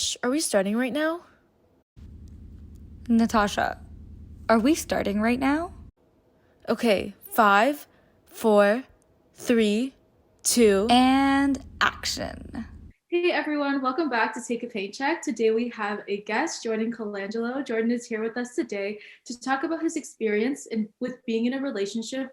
Trish, are we starting right now? Natasha, are we starting right now? Okay, 5, 4, 3, 2. And action. Hey everyone, welcome back to Take a Paycheck. Today we have a guest, Jordan Colangelo. Jordan is here with us today to talk about his experience with being in a relationship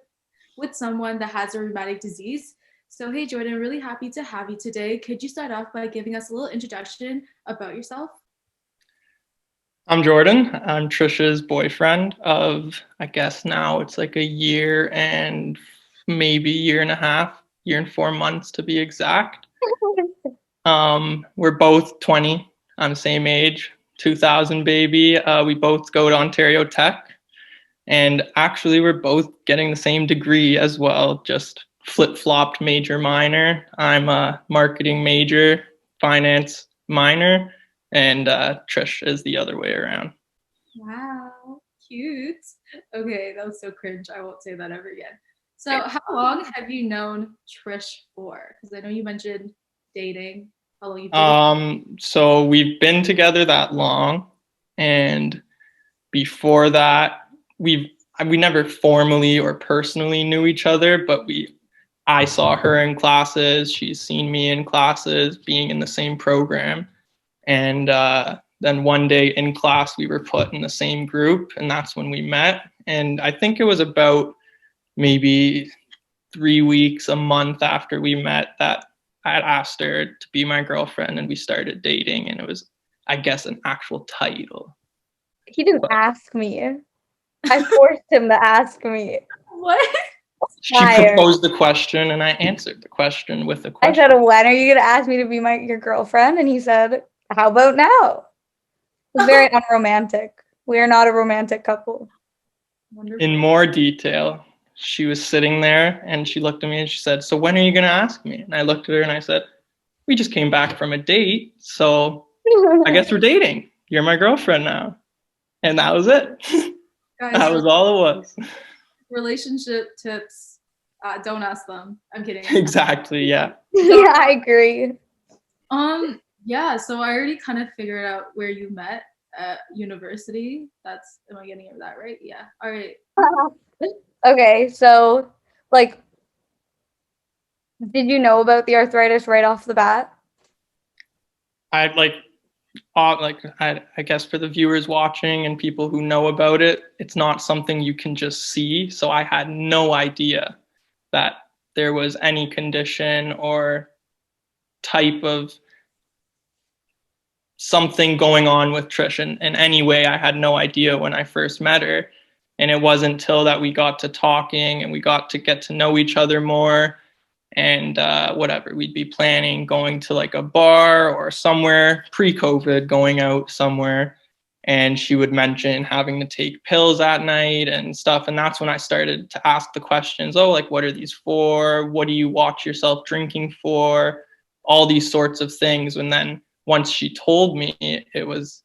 with someone that has a rheumatic disease. So hey Jordan, really happy to have you today. Could you start off by giving us a little introduction about yourself? I'm Jordan. I'm Trisha's boyfriend of, I guess now it's like a year and maybe year and a half, year and 4 months to be exact. We're both 20. I'm same age, 2000 baby. We both go to Ontario Tech. And actually, we're both getting the same degree as well, just flip-flopped major minor. I'm a marketing major, finance minor, and Trish is the other way around. Wow, cute. Okay, that was so cringe. I won't say that ever again. So how long have you known Trish for? Because I know you mentioned dating. How long you've dated? So we've been together that long, and before that, we never formally or personally knew each other, but I saw her in classes, she's seen me in classes, being in the same program, and then one day in class we were put in the same group, and that's when we met. And I think it was about maybe 3 weeks, a month after we met that I had asked her to be my girlfriend, and we started dating, and it was, I guess, an actual title. He didn't ask me. I forced him to ask me. What? She proposed the question, and I answered the question with a question. I said, when are you going to ask me to be your girlfriend? And he said, how about now? It's very unromantic. We are not a romantic couple. Wonderful. In more detail, she was sitting there, and she looked at me, and she said, so when are you going to ask me? And I looked at her, and I said, we just came back from a date, so I guess we're dating. You're my girlfriend now. And that was it. Guys, that was all it was. Relationship tips, don't ask them. I'm kidding. Exactly, yeah. Yeah, I agree. Yeah, so I already kind of figured out where you met at university. Am I getting that right? Yeah. All right. Okay, so did you know about the arthritis right off the bat? I guess for the viewers watching and people who know about it, it's not something you can just see. So I had no idea that there was any condition or type of something going on with Trish in any way. I had no idea when I first met her. And it wasn't until that we got to talking and we got to get to know each other more. And whatever, we'd be planning going to like a bar or somewhere pre-COVID, going out somewhere, and she would mention having to take pills at night and stuff. And that's when I started to ask the questions, oh, like, what are these for? What do you watch yourself drinking for? All these sorts of things. And then once she told me, it was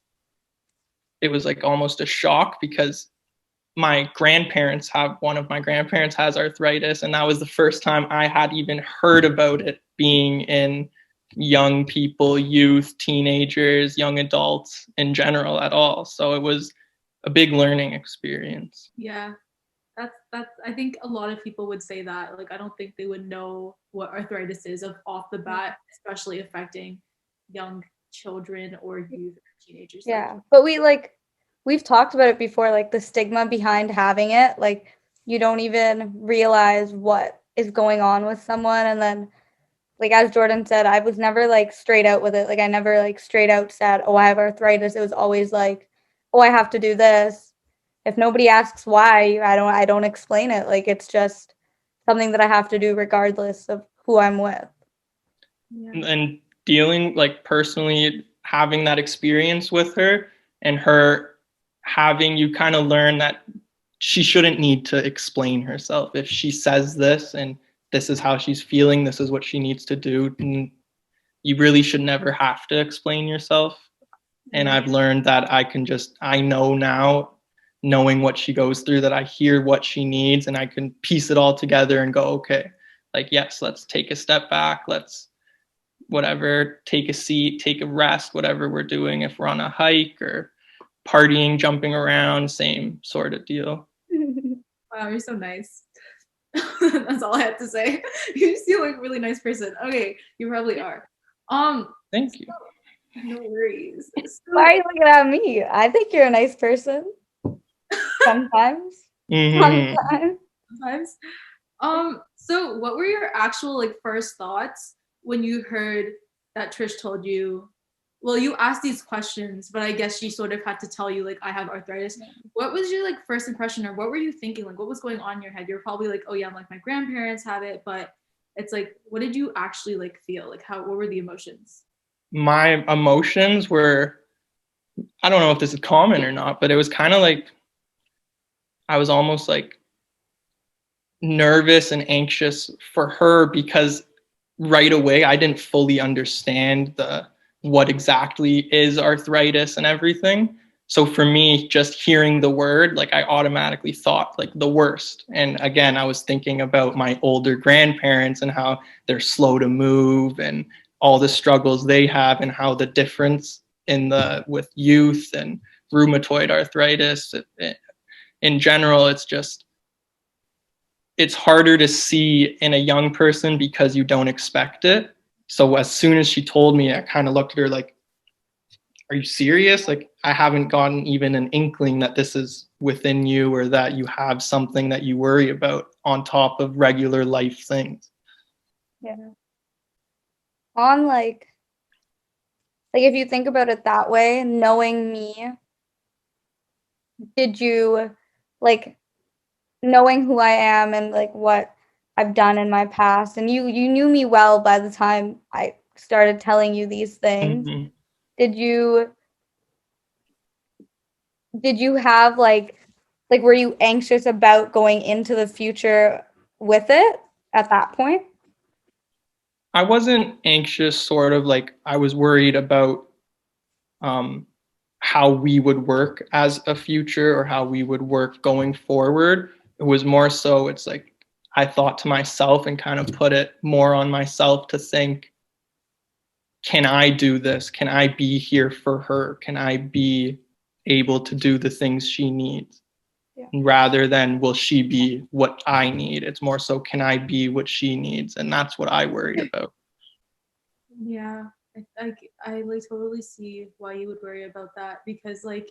like almost a shock, because one of my grandparents has arthritis, and that was the first time I had even heard about it being in young people, youth, teenagers, young adults in general at all. So it was a big learning experience. Yeah. That's I think a lot of people would say that. Like, I don't think they would know what arthritis is off the bat, especially affecting young children or youth or teenagers. Yeah, but we've talked about it before, like the stigma behind having it. Like, you don't even realize what is going on with someone. And then, like, as Jordan said, I was never like straight out with it. Like, I never like straight out said, oh, I have arthritis. It was always like, oh, I have to do this. If nobody asks why, I don't explain it. Like, it's just something that I have to do regardless of who I'm with. Yeah. And dealing, like, personally having that experience with her, and her having, you kind of learn that she shouldn't need to explain herself. If she says this and this is how she's feeling, this is what she needs to do, and you really should never have to explain yourself. And I've learned that I know now, knowing what she goes through, that I hear what she needs and I can piece it all together and go, okay, like, yes, let's take a step back. Let's whatever, take a seat, take a rest, whatever we're doing. If we're on a hike or partying, jumping around, same sort of deal. Wow, you're so nice. That's all I have to say. You seem like a really nice person. Okay, you probably are. Thank you. No worries. Why are you looking at me? I think you're a nice person. Sometimes. Mhm. Sometimes. So what were your actual like first thoughts when you heard that Trish told you? Well, you asked these questions, but I guess she sort of had to tell you like I have arthritis. What was your like first impression, or what were you thinking? Like what was going on in your head? You're probably like, oh yeah, like my grandparents have it, but it's like, what did you actually like feel? Like what were the emotions? My emotions were, I don't know if this is common or not, but it was kind of like I was almost like nervous and anxious for her because right away I didn't fully understand what exactly is arthritis and everything. So for me, just hearing the word, like I automatically thought like the worst. And again, I was thinking about my older grandparents and how they're slow to move and all the struggles they have and how the difference with youth and rheumatoid arthritis in general, it's harder to see in a young person because you don't expect it. So as soon as she told me, I kind of looked at her like, are you serious? Like, I haven't gotten even an inkling that this is within you or that you have something that you worry about on top of regular life things. Yeah. On like if you think about it that way, knowing me, did you like knowing who I am and like what I've done in my past, and you knew me well by the time I started telling you these things. Mhm. Did you have like were you anxious about going into the future with it at that point? I wasn't anxious, sort of like I was worried about um, how we would work as a future or how we would work going forward. It was more so, it's like I thought to myself and kind of put it more on myself to think, can I do this? Can I be here for her? Can I be able to do the things she needs? Yeah. Rather than will she be what I need? It's more so, can I be what she needs? And that's what I worried about. Yeah, I like totally see why you would worry about that, because like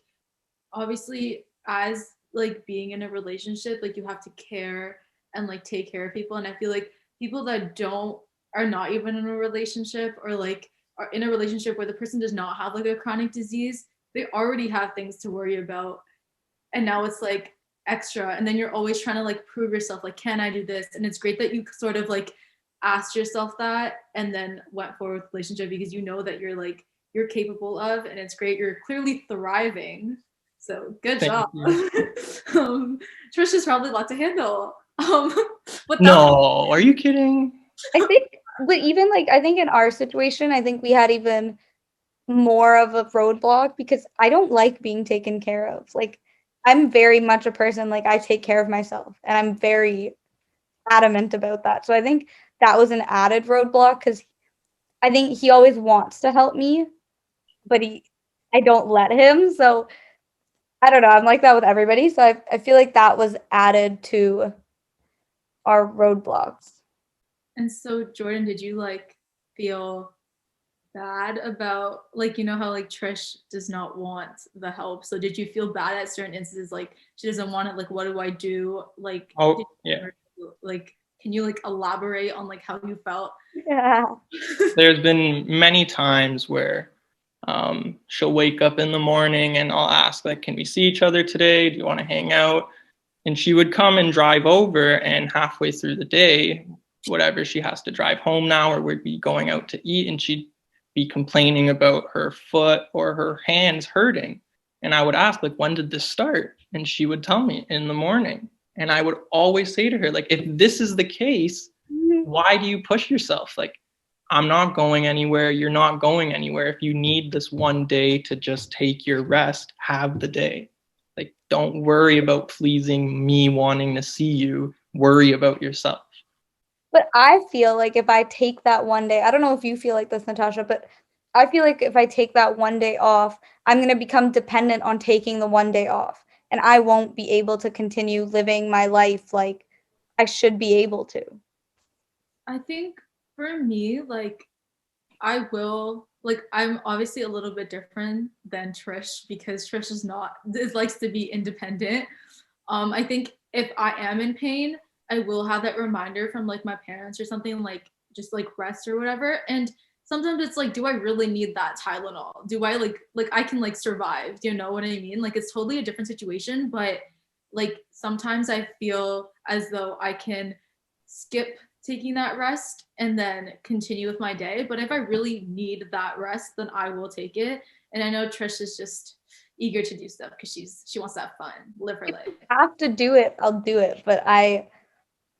obviously as like being in a relationship, like you have to care and like take care of people, and I feel like people that don't are not even in a relationship, or like are in a relationship where the person does not have like a chronic disease, they already have things to worry about, and now it's like extra, and then you're always trying to like prove yourself, like can I do this? And it's great that you sort of like asked yourself that and then went forward with the relationship, because you know that you're capable of, and it's great, you're clearly thriving, so good Thank job. you. Trisha's probably a lot to handle, but No, are you kidding? I think, but even like I think in our situation, I think we had even more of a roadblock because I don't like being taken care of. Like I'm very much a person like I take care of myself, and I'm very adamant about that. So I think that was an added roadblock because I think he always wants to help me, but I don't let him. So I don't know. I'm like that with everybody. So I feel like that was added to our roadblocks. And so Jordan, did you like feel bad about, like, you know how like Trish does not want the help, so did you feel bad at certain instances, like she doesn't want it, like what do I do, like Oh, yeah. like can you like elaborate on like how you felt? Yeah. There's been many times where she'll wake up in the morning and I'll ask, like, can we see each other today? Do you want to hang out? And she would come and drive over, and halfway through the day, whatever, she has to drive home now, or we'd be going out to eat, and she'd be complaining about her foot or her hands hurting. And I would ask, like, when did this start? And she would tell me in the morning. And I would always say to her, like, if this is the case, why do you push yourself? Like, I'm not going anywhere. You're not going anywhere. If you need this one day to just take your rest, have the day. Like, don't worry about pleasing me wanting to see you. Worry about yourself. But I feel like if I take that one day, I don't know if you feel like this, Natasha, but I feel like if I take that one day off, I'm going to become dependent on taking the one day off. And I won't be able to continue living my life like I should be able to. I think for me, like I will like I'm obviously a little bit different than Trish because Trish is not likes to be independent. I think if I am in pain, I will have that reminder from like my parents or something like just like rest or whatever. And sometimes it's like, do I really need that Tylenol? Do I like I can like survive? Do you know what I mean? Like it's totally a different situation, but like sometimes I feel as though I can skip taking that rest and then continue with my day. But if I really need that rest, then I will take it. And I know Trish is just eager to do stuff because she wants to have fun, live her life. Have to do it, I'll do it. But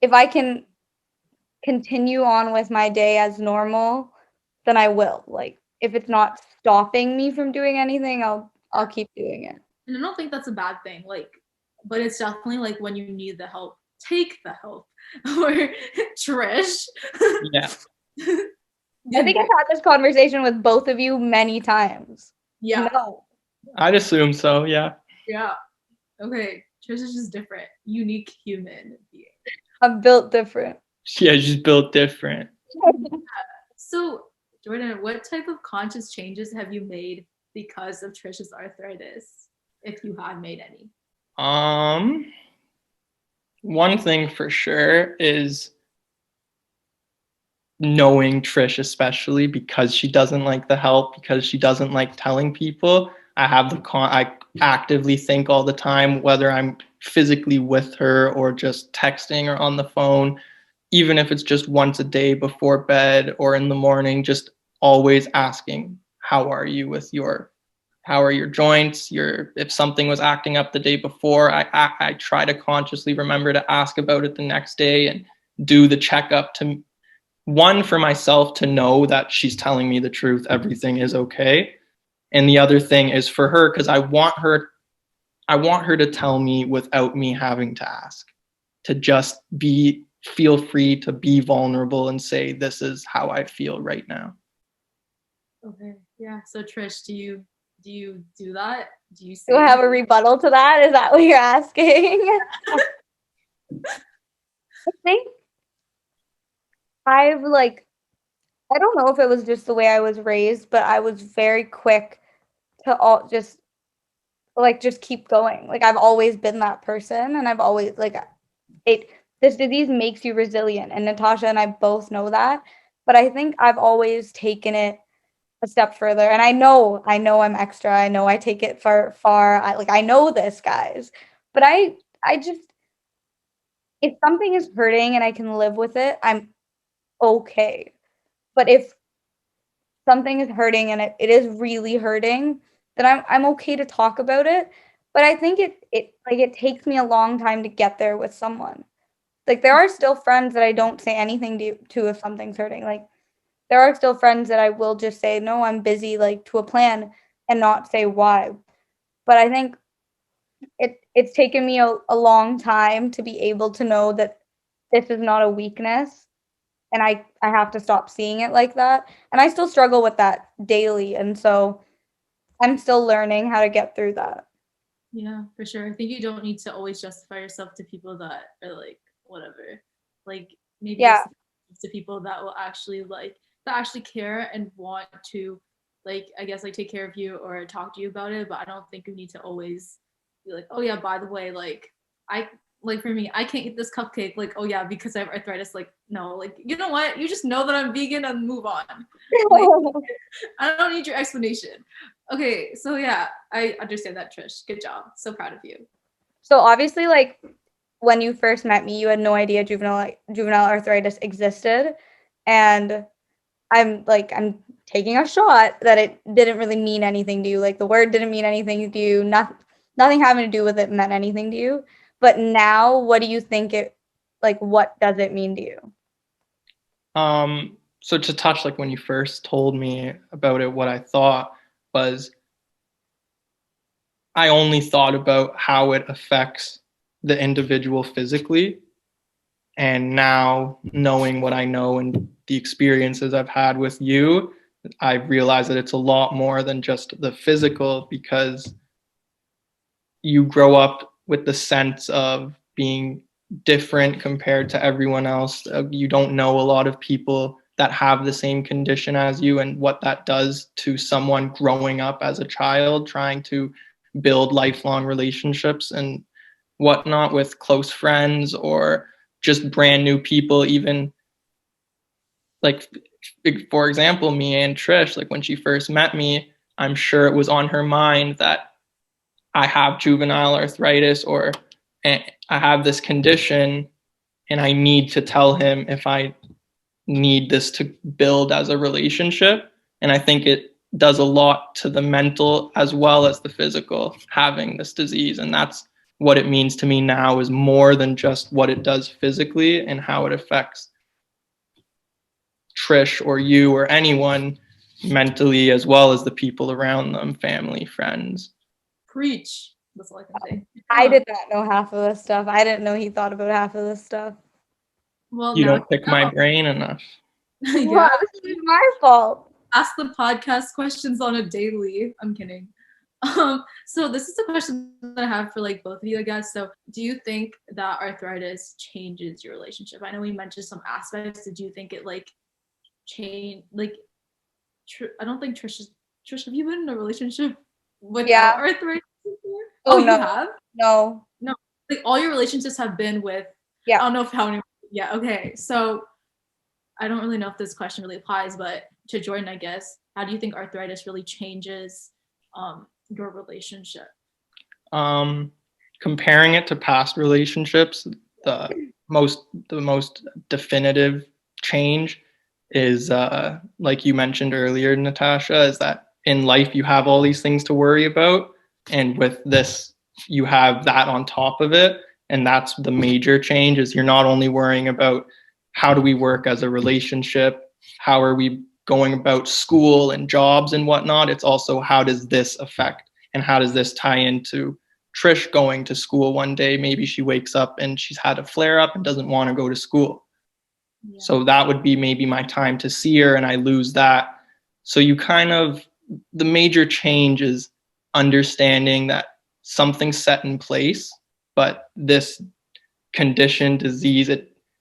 if I can continue on with my day as normal, then I will. Like if it's not stopping me from doing anything, I'll keep doing it. And I don't think that's a bad thing. Like, but it's definitely like when you need the help, take the help. Or Trish. Yeah. I think I've had this conversation with both of you many times. Yeah. No. I'd assume so, yeah. Yeah. Okay. Trish is just different, unique human being. I'm built different. Yeah, just built different. So, Jordan, what type of conscious changes have you made because of Trish's arthritis, if you have made any? One thing for sure is knowing Trish, especially because she doesn't like the help, because she doesn't like telling people. I actively think all the time, whether I'm physically with her or just texting or on the phone, even if it's just once a day before bed or in the morning, just always asking, how are you with how are your joints? If something was acting up the day before, I try to consciously remember to ask about it the next day and do the checkup to, one, for myself to know that she's telling me the truth, everything is okay. And the other thing is for her, because I want her to tell me without me having to ask, to just feel free to be vulnerable and say, this is how I feel right now. Okay. Yeah. So Trish, do you do that? Do you say Do I have a rebuttal to that? Is that what you're asking? I think I don't know if it was just the way I was raised, but I was very quick to just keep going. Like I've always been that person, and I've always this disease makes you resilient, and Natasha and I both know that. But I think I've always taken it a step further, and I know I'm extra. I know I take it far. I know this, guys. But I just, if something is hurting and I can live with it, I'm okay. But if something is hurting and it is really hurting, then I'm okay to talk about it. But I think it takes me a long time to get there with someone. Like there are still friends that I don't say anything to if something's hurting. Like there are still friends that I will just say, no, I'm busy, like to a plan, and not say why. But I think it's taken me a long time to be able to know that this is not a weakness, and I have to stop seeing it like that. And I still struggle with that daily, and so I'm still learning how to get through that. Yeah, for sure. I think you don't need to always justify yourself to people that are like whatever. Like maybe Yeah. just to people that will actually that actually care and want to I guess take care of you or talk to you about it. But I don't think you need to always be like, oh yeah, by the way, for me, I can't eat this cupcake. Like, oh yeah, because I have arthritis. Like, no, like you know what? You just know that I'm vegan and move on. Like, I don't need your explanation. Okay, so yeah, I understand that, Trish. Good job. So proud of you. So obviously, like when you first met me, you had no idea juvenile arthritis existed, and I'm taking a shot that it didn't really mean anything to you. Like the word didn't mean anything to you. Nothing having to do with it meant anything to you. But now, what do you think what does it mean to you? So to touch, like when you first told me about it, what I thought was I only thought about how it affects the individual physically. And now, knowing what I know and the experiences I've had with you, I realize that it's a lot more than just the physical, because you grow up with the sense of being different compared to everyone else. You don't know a lot of people that have the same condition as you, and what that does to someone growing up as a child, trying to build lifelong relationships and whatnot with close friends or just brand new people. Even like, for example, me and Trish, like when she first met me, I'm sure it was on her mind that I have juvenile arthritis, or I have this condition and I need to tell him if I need this to build as a relationship. And I think it does a lot to the mental as well as the physical, having this disease. And that's what it means to me now, is more than just what it does physically and how it affects Trish or you or anyone mentally, as well as the people around them, family, friends. Preach. That's all I can say. I did not know half of this stuff. I didn't know he thought about half of this stuff. Well, You now don't pick my brain enough. yeah. Wow, this is my fault. Ask the podcast questions on a daily. I'm kidding. So this is a question that I have for like both of you, I guess. So do you think that arthritis changes your relationship? I know we mentioned some aspects. Did you think it like change like I don't think Trish, have you been in a relationship without arthritis before? Oh, You no. have? No. Like all your relationships have been with Yeah. I don't know if how many okay. So I don't really know if this question really applies, but to Jordan, I guess, how do you think arthritis really changes your relationship? Comparing it to past relationships, the most definitive change is like you mentioned earlier, Natasha, is that in life you have all these things to worry about, and with this you have that on top of it. And that's the major change, is you're not only worrying about how do we work as a relationship, how are we going about school and jobs and whatnot. It's also, how does this affect, and how does this tie into Trish going to school one day? Maybe she wakes up and she's had a flare up and doesn't want to go to school. Yeah. So that would be maybe my time to see her, and I lose that. So you kind of, the major change is understanding that something's set in place, but this condition, disease,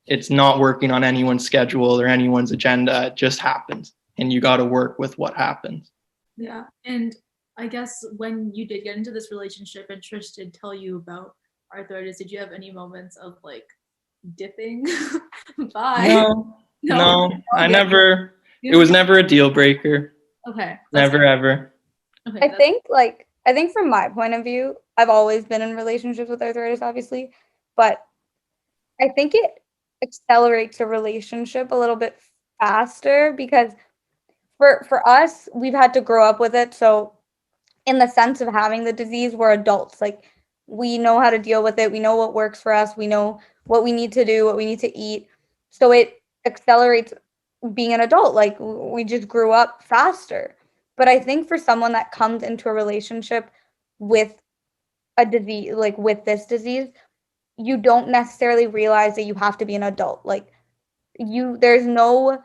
it's not working on anyone's schedule or anyone's agenda. It just happens, and you got to work with what happens. Yeah. And I guess when you did get into this relationship and Trish did tell you about arthritis, did you have any moments of like dipping? Bye. No, I never, it was never a deal breaker. Okay. Never, ever. Okay, I think from my point of view, I've always been in relationships with arthritis, obviously, but I think it accelerates a relationship a little bit faster, because for us, we've had to grow up with it. So in the sense of having the disease, we're adults. Like, we know how to deal with it. We know what works for us. We know what we need to do, what we need to eat. So it accelerates being an adult. Like, we just grew up faster. But I think for someone that comes into a relationship with a disease, like with this disease, you don't necessarily realize that you have to be an adult. Like, there's no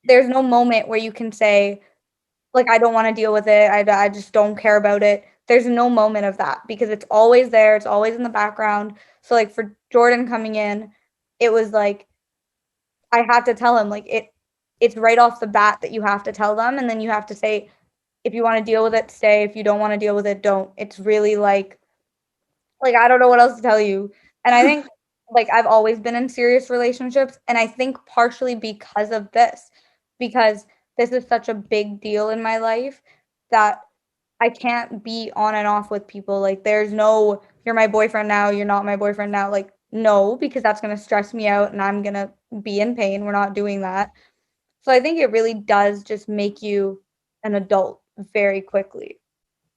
moment where you can say, like, I don't want to deal with it. I just don't care about it. There's no moment of that, because it's always there. It's always in the background. So like for Jordan coming in, it was like, I had to tell him, like, it's right off the bat that you have to tell them. And then you have to say, if you want to deal with it, stay. If you don't want to deal with it, don't. It's really like I don't know what else to tell you. And I think like I've always been in serious relationships, and I think partially because of this, because this is such a big deal in my life that I can't be on and off with people. Like, there's no, you're my boyfriend now, you're not my boyfriend now. Like, no, because that's going to stress me out and I'm going to be in pain. We're not doing that. So I think it really does just make you an adult very quickly.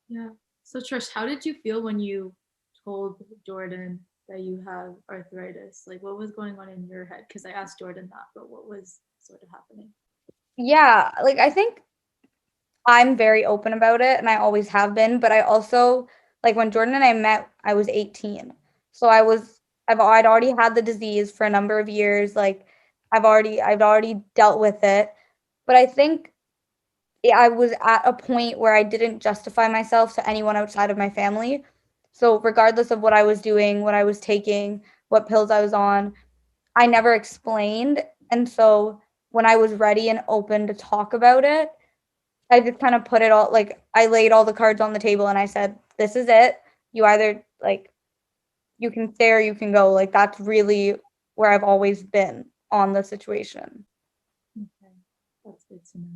Yeah. So Trish, how did you feel when you told Jordan that you have arthritis? Like, what was going on in your head? Because I asked Jordan that, but what was sort of happening? Yeah, like, I think I'm very open about it, and I always have been, but I also, like, when Jordan and I met, I was 18. So I was I'd already had the disease for a number of years. Like I've already dealt with it. But I think I was at a point where I didn't justify myself to anyone outside of my family. So regardless of what I was doing, what I was taking, what pills I was on, I never explained. And so when I was ready and open to talk about it, I just kind of put it all, like I laid all the cards on the table and I said, this is it. You either like you can stay or you can go. Like that's really where I've always been on the situation. Okay, that's good to know.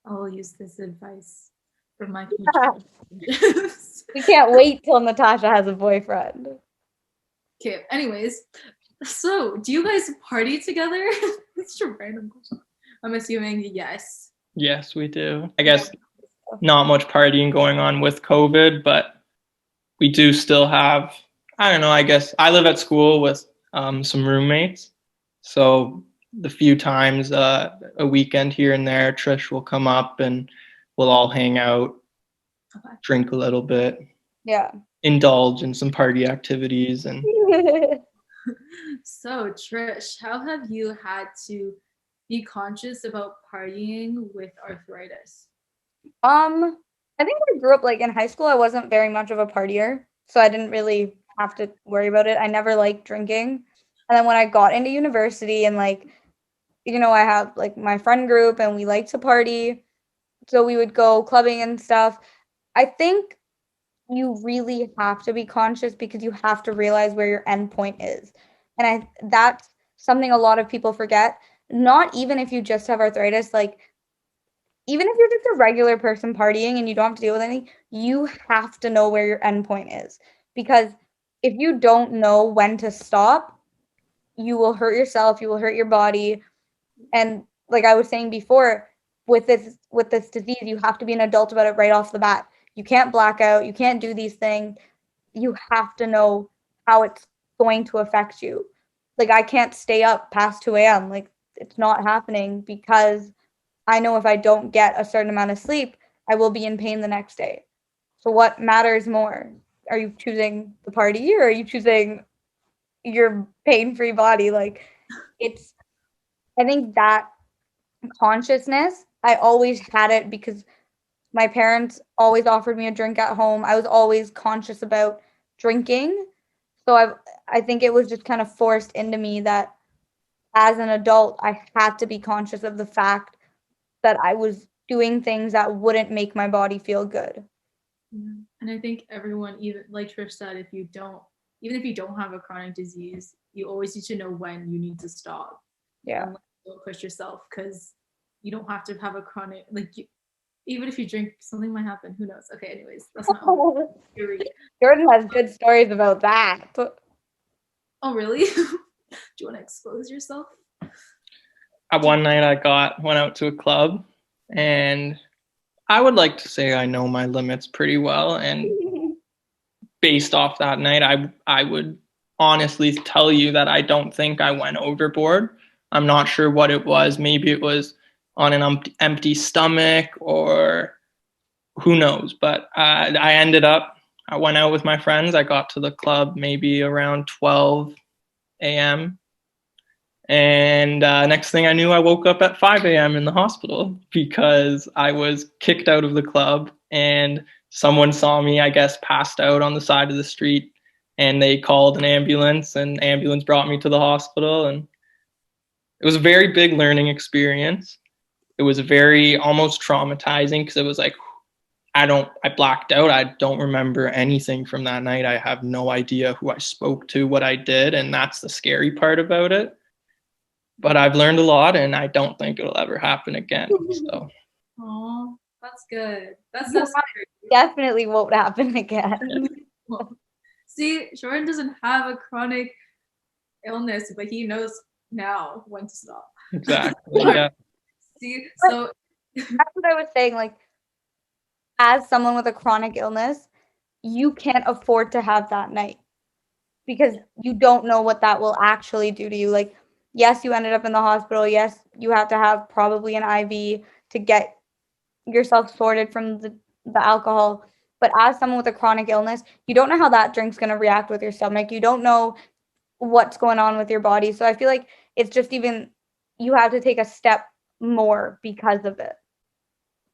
I'll use this advice for my future relationships. We can't wait till Natasha has a boyfriend. Okay, anyways, so do you guys party together? It's a random question. I'm assuming yes. Yes, we do. I guess not much partying going on with COVID, but we do still have, I don't know, I guess I live at school with some roommates. So the few times a weekend here and there, Trish will come up and we'll all hang out, Okay. drink a little bit, Yeah. indulge in some party activities. And So, Trish, how have you had to be conscious about partying with arthritis? I think I grew up like in high school, I wasn't very much of a partier, so I didn't really have to worry about it. I never liked drinking. And then when I got into university and like, I have like my friend group and we like to party. So we would go clubbing and stuff. I think you really have to be conscious because you have to realize where your end point is. And that's something a lot of people forget. Not even if you just have arthritis, like even if you're just a regular person partying and you don't have to deal with anything, you have to know where your end point is. Because if you don't know when to stop, you will hurt yourself, you will hurt your body. And like I was saying before, with this disease, you have to be an adult about it right off the bat. You can't black out, you can't do these things. You have to know how it's going to affect you. Like I can't stay up past 2 a.m. Like it's not happening because I know if I don't get a certain amount of sleep, I will be in pain the next day. So what matters more? Are you choosing the party or are you choosing your pain-free body? Like I think that consciousness, I always had it because my parents always offered me a drink at home. I was always conscious about drinking. So I think it was just kind of forced into me that as an adult, I had to be conscious of the fact that I was doing things that wouldn't make my body feel good. Yeah. And I think everyone, even like Trish said, even if you don't have a chronic disease, you always need to know when you need to stop. Yeah. And don't push yourself because you don't have to have a chronic, even if you drink, something might happen. Who knows? Okay, anyways, that's not Jordan has good stories about that. Oh, really? Do you want to expose yourself? one night went out to a club, and I would like to say I know my limits pretty well. And based off that night, I would honestly tell you that I don't think I went overboard. I'm not sure what it was. Maybe it was on an empty stomach or who knows. But I went out with my friends. I got to the club maybe around 12 a.m. And next thing I knew, I woke up at 5 a.m. in the hospital because I was kicked out of the club and someone saw me, I guess, passed out on the side of the street, and they called an ambulance, and ambulance brought me to the hospital. And it was a very big learning experience. It was very almost traumatizing because it was like, I blacked out. I don't remember anything from that night. I have no idea who I spoke to, what I did. And that's the scary part about it. But I've learned a lot, and I don't think it'll ever happen again. So. Oh, that's good. That's so scary. Definitely won't happen again. Well, see, Jordan doesn't have a chronic illness, but he knows now when to stop. Exactly. Yeah. See, so that's what I was saying. Like, as someone with a chronic illness, you can't afford to have that night because you don't know what that will actually do to you. Like, yes, you ended up in the hospital. Yes, you have to have probably an IV to get yourself sorted from the alcohol. But as someone with a chronic illness, you don't know how that drink's going to react with your stomach. You don't know what's going on with your body. So I feel like it's just even you have to take a step more because of it.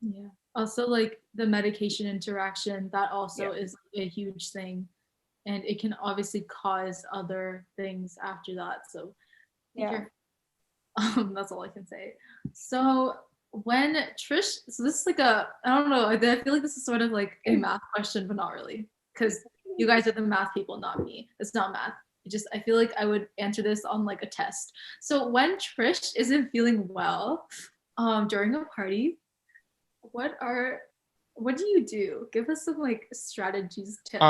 Yeah. Also, like the medication interaction, that also is a huge thing. And it can obviously cause other things after that. So be Yeah. careful. That's all I can say. So when Trish, so this is like a, I don't know, I feel like this is sort of like a math question, but not really. Because you guys are the math people, not me. It's not math. I feel like I would answer this on like a test. So when Trish isn't feeling well, during a party, what do you do? Give us some like strategies, tips.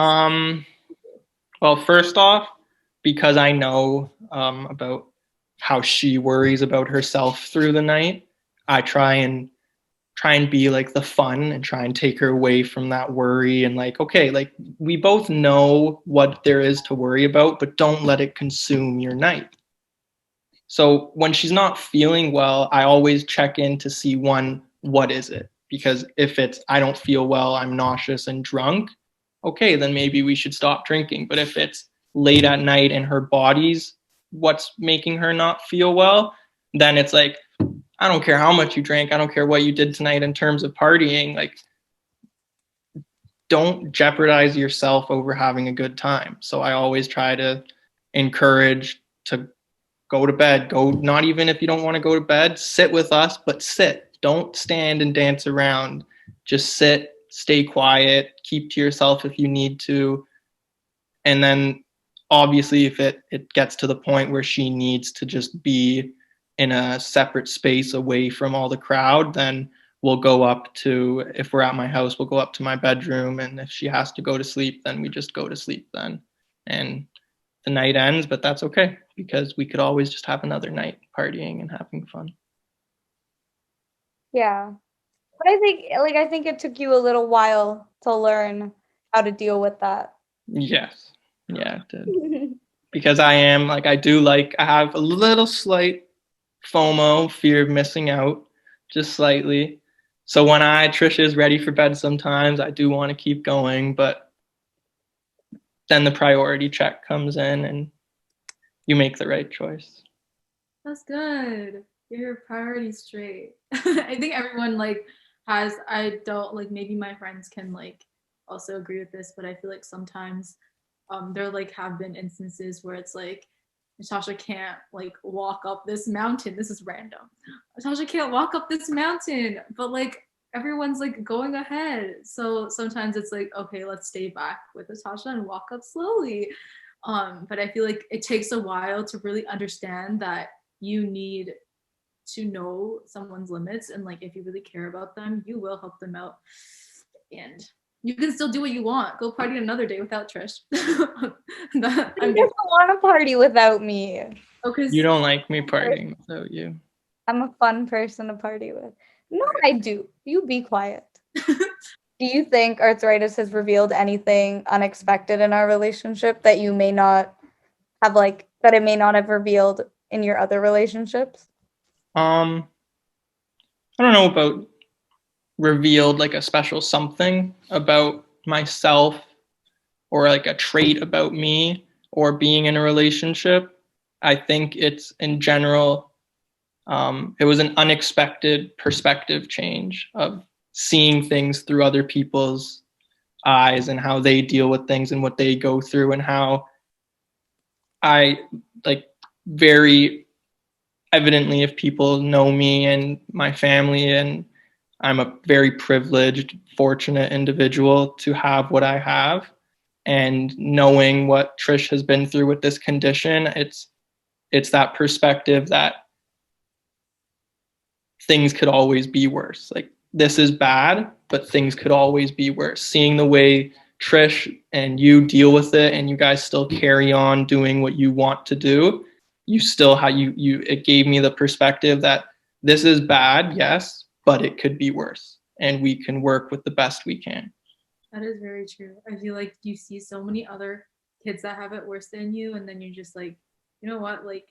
Well, first off, because I know about how she worries about herself through the night, I try and be like the fun and try and take her away from that worry and like, okay, like we both know what there is to worry about, but don't let it consume your night. So when she's not feeling well, I always check in to see one, what is it? Because if it's I don't feel well, I'm nauseous and drunk, okay, then maybe we should stop drinking. But if it's late at night and her body's what's making her not feel well, then it's like, I don't care how much you drank, I don't care what you did tonight in terms of partying, like don't jeopardize yourself over having a good time. So I always try to encourage to go to bed. Go, not even if you don't want to go to bed, sit with us, but sit. Don't stand and dance around. Just sit, stay quiet, keep to yourself if you need to. And then obviously if it gets to the point where she needs to just be in a separate space away from all the crowd, then we'll go up to, if we're at my house, we'll go up to my bedroom. And if she has to go to sleep, then we just go to sleep then. And the night ends, but that's okay because we could always just have another night partying and having fun. Yeah. But I think it took you a little while to learn how to deal with that. Yes. Yeah, it did. Because I am like, I have a little slight FOMO, fear of missing out, just slightly. So when Trisha is ready for bed sometimes, I do want to keep going, but then the priority check comes in and you make the right choice. That's good. Get your priorities straight. I think everyone like has, I don't like, maybe my friends can like also agree with this, but I feel like sometimes there like have been instances where it's like Natasha can't like walk up this mountain. This is random. Natasha can't walk up this mountain, but like everyone's like going ahead. So sometimes it's like, okay, let's stay back with Natasha and walk up slowly. But I feel like it takes a while to really understand that you need to know someone's limits, and like if you really care about them, you will help them out. And you can still do what you want. Go party another day without Trish. You just don't want to party without me. Okay. You don't like me partying without you. I'm a fun person to party with. No, I do. You be quiet. Do you think arthritis has revealed anything unexpected in our relationship that you may not have that it may not have revealed in your other relationships? I don't know about revealed like a special something about myself or like a trait about me or being in a relationship. I think it's in general, it was an unexpected perspective change of seeing things through other people's eyes and how they deal with things and what they go through and how I like very evidently, if people know me and my family, and I'm a very privileged, fortunate individual to have what I have. And knowing what Trish has been through with this condition, it's that perspective that things could always be worse. Like this is bad, but things could always be worse. Seeing the way Trish and you deal with it and you guys still carry on doing what you want to do, you still it gave me the perspective that this is bad, yes, but it could be worse and we can work with the best we can. That is very true. I feel like you see so many other kids that have it worse than you, and then you're just like, you know what, like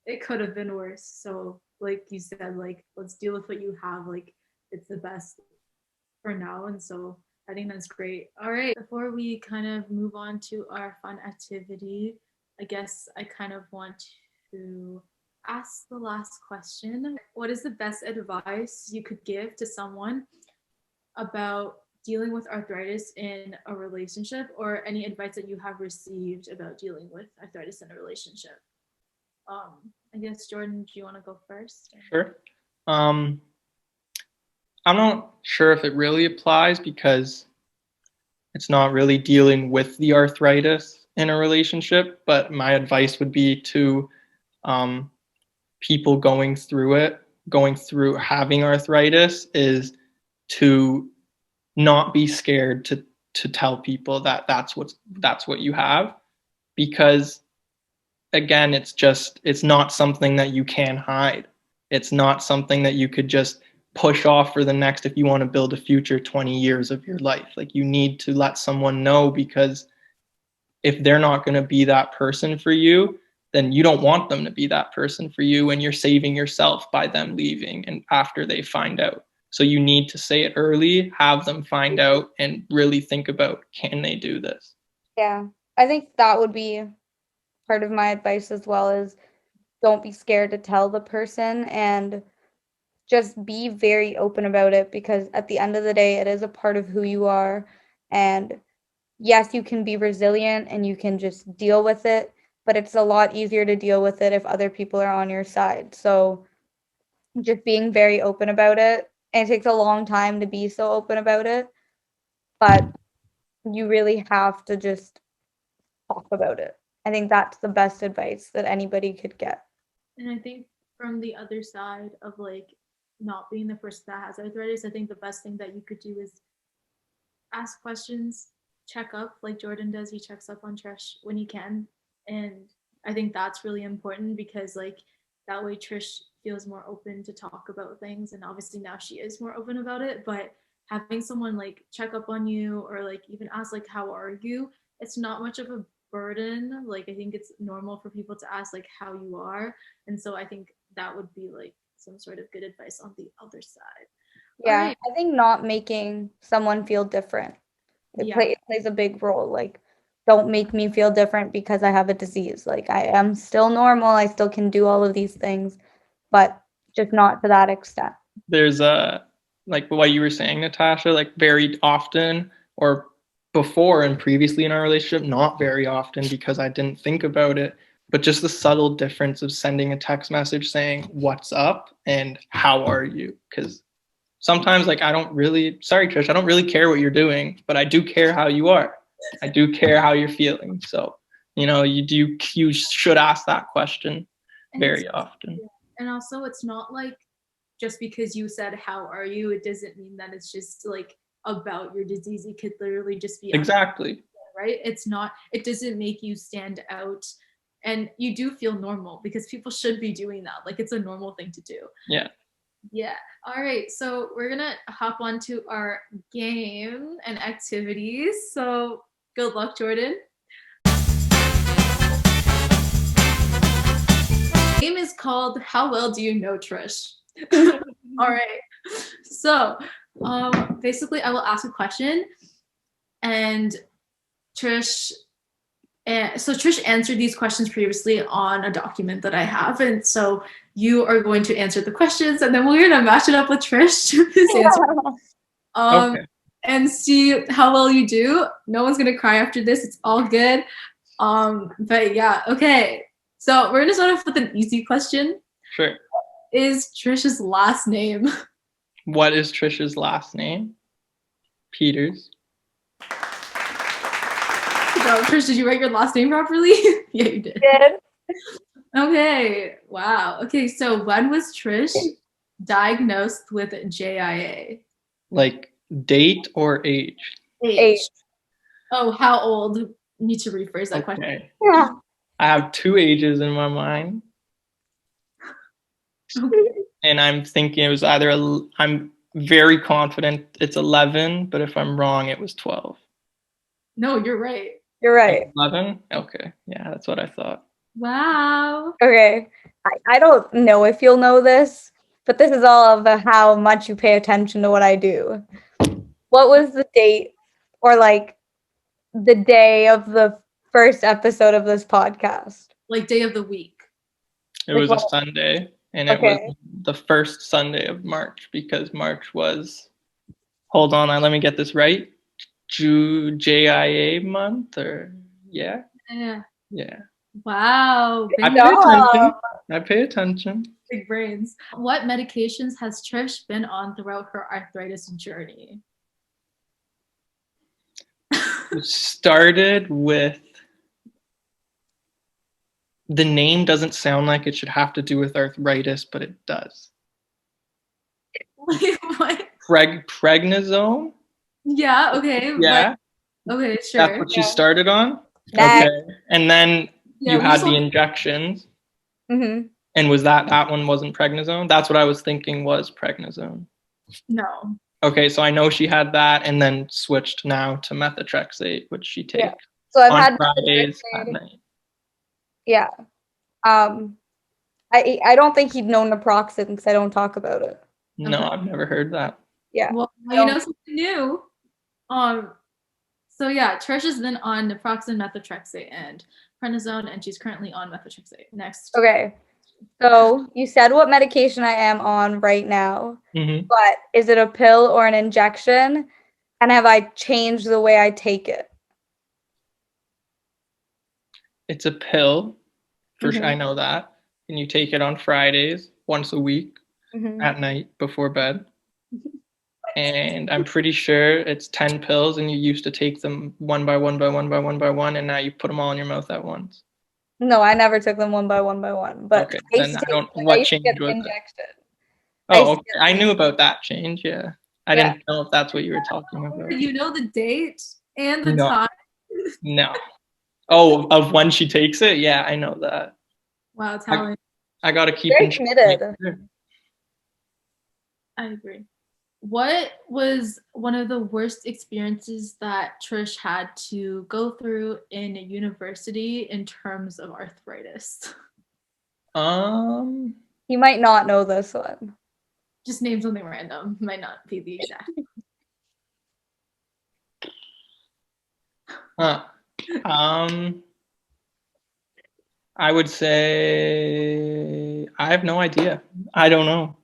it could have been worse. So like you said, like let's deal with what you have. Like it's the best for now. And so I think that's great. All right, before we kind of move on to our fun activity, I guess I kind of want to ask the last question. What is the best advice you could give to someone about dealing with arthritis in a relationship, or any advice that you have received about dealing with arthritis in a relationship? I guess Jordan, do you want to go first? Sure. I'm not sure if it really applies because it's not really dealing with the arthritis in a relationship, but my advice would be to people going through having arthritis, is to not be scared to tell people that that's what you have, because again, it's not something that you can hide. It's not something that you could just push off for the next, if you want to build a future 20 years of your life. Like, you need to let someone know, because if they're not going to be that person for you, then you don't want them to be that person for you, and you're saving yourself by them leaving and after they find out. So you need to say it early, have them find out, and really think about, can they do this? Yeah, I think that would be part of my advice as well, is don't be scared to tell the person and just be very open about it, because at the end of the day, it is a part of who you are. And yes, you can be resilient and you can just deal with it, but it's a lot easier to deal with it if other people are on your side. So just being very open about it. And it takes a long time to be so open about it, but you really have to just talk about it. I think that's the best advice that anybody could get. And I think from the other side of like not being the person that has arthritis, I think the best thing that you could do is ask questions, check up like Jordan does. He checks up on Trish when he can. And I think that's really important, because like that way Trish feels more open to talk about things. And obviously now she is more open about it, but having someone like check up on you, or like even ask like, how are you? It's not much of a burden. Like, I think it's normal for people to ask like how you are. And so I think that would be like some sort of good advice on the other side. Yeah, Alright. I think not making someone feel different. Yeah. It plays a big role. Like, don't make me feel different because I have a disease. Like, I am still normal. I still can do all of these things, but just not to that extent. There's like what you were saying, Natasha, like very often, or before and previously in our relationship, not very often because I didn't think about it, but just the subtle difference of sending a text message saying, "What's up?" and "How are you?" Because sometimes, like, sorry, Trish, I don't really care what you're doing, but I do care how you are. I do care how you're feeling. So, you should ask that question very often. And also, it's not like just because you said how are you, it doesn't mean that it's just like about your disease. It could literally just be Exactly. right. It doesn't make you stand out, and you do feel normal, because people should be doing that. Like, it's a normal thing to do. Yeah. All right. So we're gonna hop on to our game and activities. So good luck, Jordan. The game is called How Well Do You Know Trish? All right. So basically I will ask a question, and Trish answered these questions previously on a document that I have, and so you are going to answer the questions, and then we're gonna match it up with Trish to his answer. Okay. And see how well you do. No one's gonna cry after this. It's all good. But yeah, okay. So we're gonna start off with an easy question. Sure. Is Trish's last name? What is Trisha's last name? Peters. No, Trish, did you write your last name properly? Yeah, you did. Good. Okay. Wow. Okay, so when was Trish diagnosed with JIA? Like, date or age? Age. Oh, how old? You need to rephrase that question. Okay. Yeah. I have two ages in my mind, and I'm thinking it was I'm very confident it's 11, but if I'm wrong, it was 12. No, you're right. You're right. 11? Okay. Yeah, that's what I thought. Wow. Okay. I don't know if you'll know this, but this is all of how much you pay attention to what I do. What was the date, or like the day of the first episode of this podcast? Like day of the week. It Like was a what? Sunday, and it Okay. was the first Sunday of March because March was, hold on, let me get this right. JIA month, or yeah. Wow. I Big, pay attention. I pay attention. big brains. What medications has Trish been on throughout her arthritis journey? It started with, the name doesn't sound like it should have to do with arthritis, but it does. Wait, what? Prednisone? Yeah, okay. Yeah, Okay, that's sure. what she started on. Next. Okay, and then Yeah, you we had just the want- injections, Mm-hmm. and was that one wasn't prednisone? That's what I was thinking was prednisone. No. Okay, so I know she had that, and then switched now to methotrexate, which she takes Yeah. So I've on had Fridays at methotrexate. night. Yeah. I don't think he'd know naproxen because I don't talk about it. No, Okay. I've never heard that. Yeah. Well, I you don't- know something new. So yeah, Trish has been on naproxen, methotrexate, and prednisone, and she's currently on methotrexate. Next. Okay. So you said what medication I am on right now, Hmm. but is it a pill or an injection? And have I changed the way I take it? It's a pill, for sure. Mhm. I know that. And you take it on Fridays, once a week Mhm. at night before bed. And I'm pretty sure it's 10 pills, and you used to take them one by one by one by one by one, and now you put them all in your mouth at once. No, I never took them one by one by one. But Okay, I then used I to don't. take, I What used to change get was it? injected. Oh, used to okay. I knew about that change. Yeah, I Yeah. didn't know if that's what you were talking about. You know the date and the No. time. No. Oh, of when she takes it? Yeah, I know that. Wow, talent. I gotta keep Very in check. committed. I agree. What was one of the worst experiences that Trish had to go through in university in terms of arthritis? He might not know this one. Just name something random. Might not be the exact. Huh. I would say I have no idea. I don't know.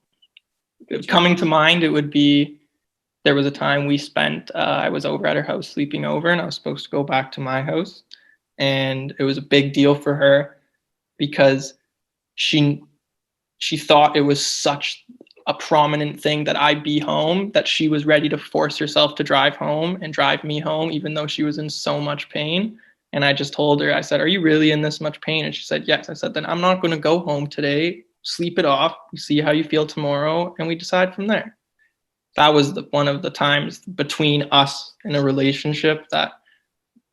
Coming to mind, it would be, there was a time we spent, I was over at her house sleeping over, and I was supposed to go back to my house. And it was a big deal for her because she thought it was such a prominent thing that I'd be home, that she was ready to force herself to drive home and drive me home, even though she was in so much pain. And I just told her, I said, "Are you really in this much pain?" And she said, "Yes." I said, "Then I'm not going to go home today. Sleep it off. We see how you feel tomorrow, and we decide from there." That was one of the times between us in a relationship that,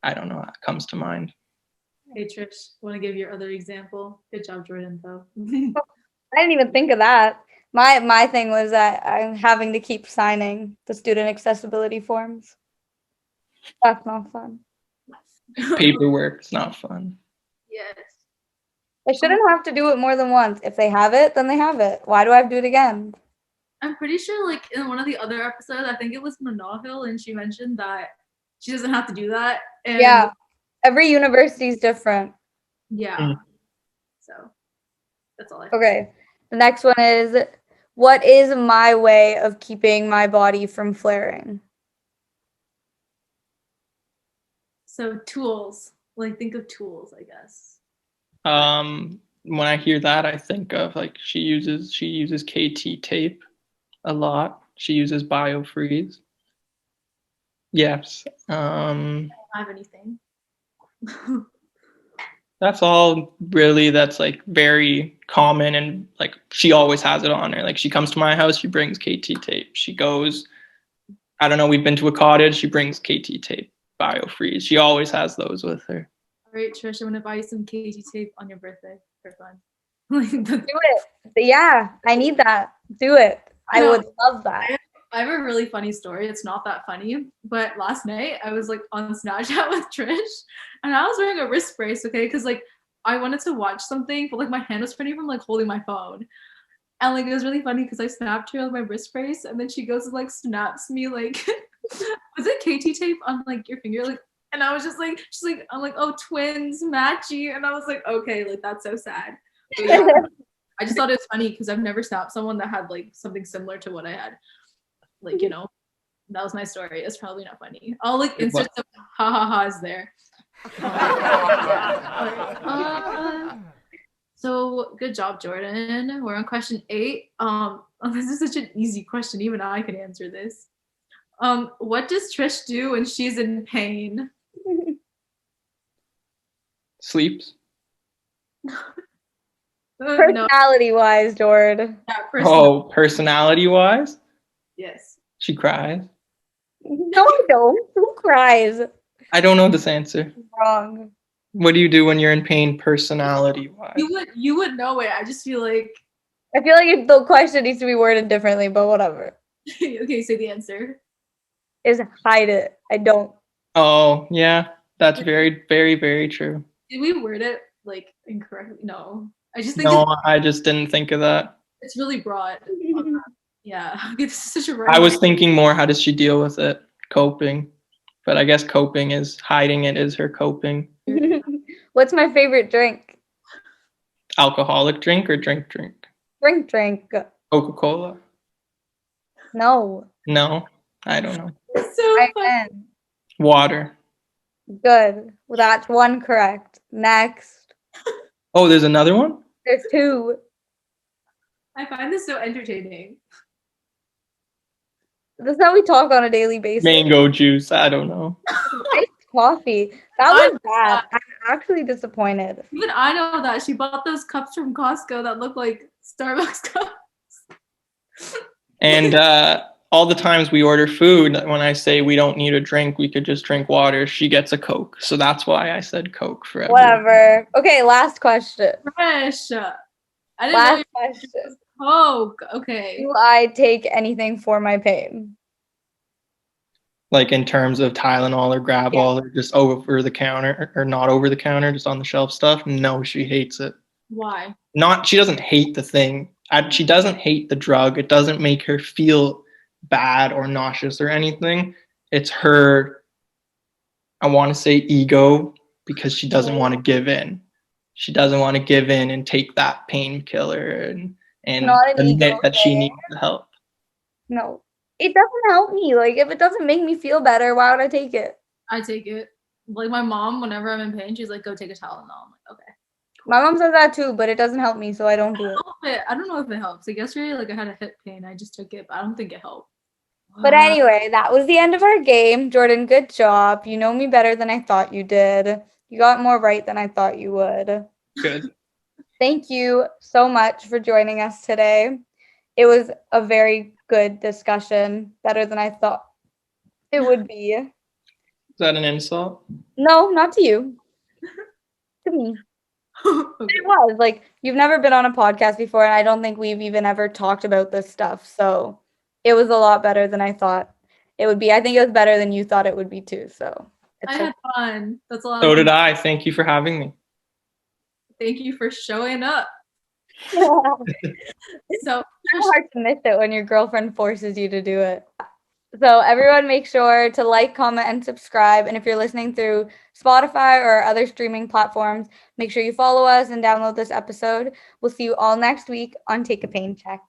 I don't know, that comes to mind. Hey Trish, want to give your other example? Good job, Jordan, though. I didn't even think of that. My thing was that I'm having to keep signing the student accessibility forms. That's not fun. Paperwork's not fun. Yes. I shouldn't have to do it more than once. If they have it, then they have it. Why do I have to do it again? I'm pretty sure, like, in one of the other episodes, I think it was Manahil, and she mentioned that she doesn't have to do that. And Yeah. Every university is different. Yeah. Mm. So that's all I Okay. The next one is, what is my way of keeping my body from flaring? So tools. Like, think of tools, I guess. When I hear that, I think of, like, she uses KT tape a lot. She uses BioFreeze. Yes. I don't have anything. That's all really that's like very common, and like she always has it on her. Like, she comes to my house, she brings KT tape. She goes, I don't know, we've been to a cottage, she brings KT tape, BioFreeze. She always has those with her. All right, Trish, I'm gonna buy you some KT tape on your birthday for fun. Like, Do it. Yeah, I need that. Do it. I No. would love that. I have a really funny story. It's not that funny, but last night I was like on Snapchat with Trish, and I was wearing a wrist brace, okay, because like I wanted to watch something, but like my hand was pretty from like holding my phone, and like it was really funny because I snapped her with my wrist brace, and then she goes and like snaps me like, was it KT tape on like your finger, like, And I was just like, she's like, I'm like, oh, twins, matchy. And I was like, okay, like that's so sad. But yeah, I just thought it was funny because I've never stopped someone that had like something similar to what I had. Like, you know, that was my story. It's probably not funny. I'll like insert some ha ha ha's there. So good job, Jordan. We're on question 8. This is such an easy question. Even I can answer this. What does Trish do when she's in pain? Sleeps. No. Personality-wise, Jord. Yeah, Oh, personality-wise, yes. she cries. No, I don't. Who cries? I don't know this answer. Wrong. What do you do when you're in pain, personality-wise? You would know it. I just feel like I feel like the question needs to be worded differently, but whatever. okay, say the answer. Is hide it. I don't. Oh, yeah, that's very, very, very true. Did we word it like incorrectly? No. I just think No, I just didn't think of that. it's really broad. Yeah. Okay, this is such a I was thinking more, how does she deal with it? Coping. But I guess coping is hiding it is her coping. What's my favorite drink? Alcoholic drink or drink? Drink. Coca-Cola? No. No, I don't know. so I funny. can. Water. Good. Well, that's one correct. Next. Oh, there's another one? There's 2. I find this so entertaining. This is how we talk on a daily basis. Mango juice. I don't know. Iced coffee. That was bad. I'm actually disappointed. Even I know that she bought those cups from Costco that look like Starbucks cups. And all the times we order food, when I say we don't need a drink, we could just drink water, she gets a Coke. So that's why I said Coke for everyone. Whatever. Okay, last question. Fresh. I didn't Last know question. Coke. Okay. Do I take anything for my pain? Like in terms of Tylenol or Gravol or just over the counter or not over the counter, just on the shelf stuff. No, she hates it. Why? She doesn't hate the thing. She doesn't hate the drug. It doesn't make her feel bad or nauseous or anything. It's her, I want to say, ego, because she doesn't want to give in. She doesn't want to give in and take that painkiller and Not an admit ego that she thing. needs the help. No. It doesn't help me. Like, if it doesn't make me feel better, why would I take it? I take it. Like my mom, whenever I'm in pain, she's like, go take a Tylenol. I'm like, okay. My mom says that too, but it doesn't help me, so I don't do it. I don't know if it helps. Like yesterday, like I had a hip pain. I just took it, but I don't think it helped. But anyway, that was the end of our game. Jordan, good job. You know me better than I thought you did. You got more right than I thought you would. Good. Thank you so much for joining us today. It was a very good discussion, better than I thought it would be. Is that an insult? No, not to you. To me. Okay. It was. Like, you've never been on a podcast before, and I don't think we've even ever talked about this stuff. So it was a lot better than I thought it would be. I think it was better than you thought it would be too. So I it's had fun. That's a lot. So of did fun. I. Thank you for having me. Thank you for showing up. It's So hard to miss it when your girlfriend forces you to do it. So everyone make sure to like, comment, and subscribe. And if you're listening through Spotify or other streaming platforms, make sure you follow us and download this episode. We'll see you all next week on Take a Pain Check.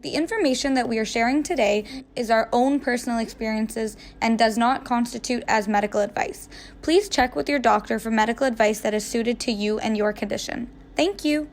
The information that we are sharing today is our own personal experiences and does not constitute as medical advice. Please check with your doctor for medical advice that is suited to you and your condition. Thank you.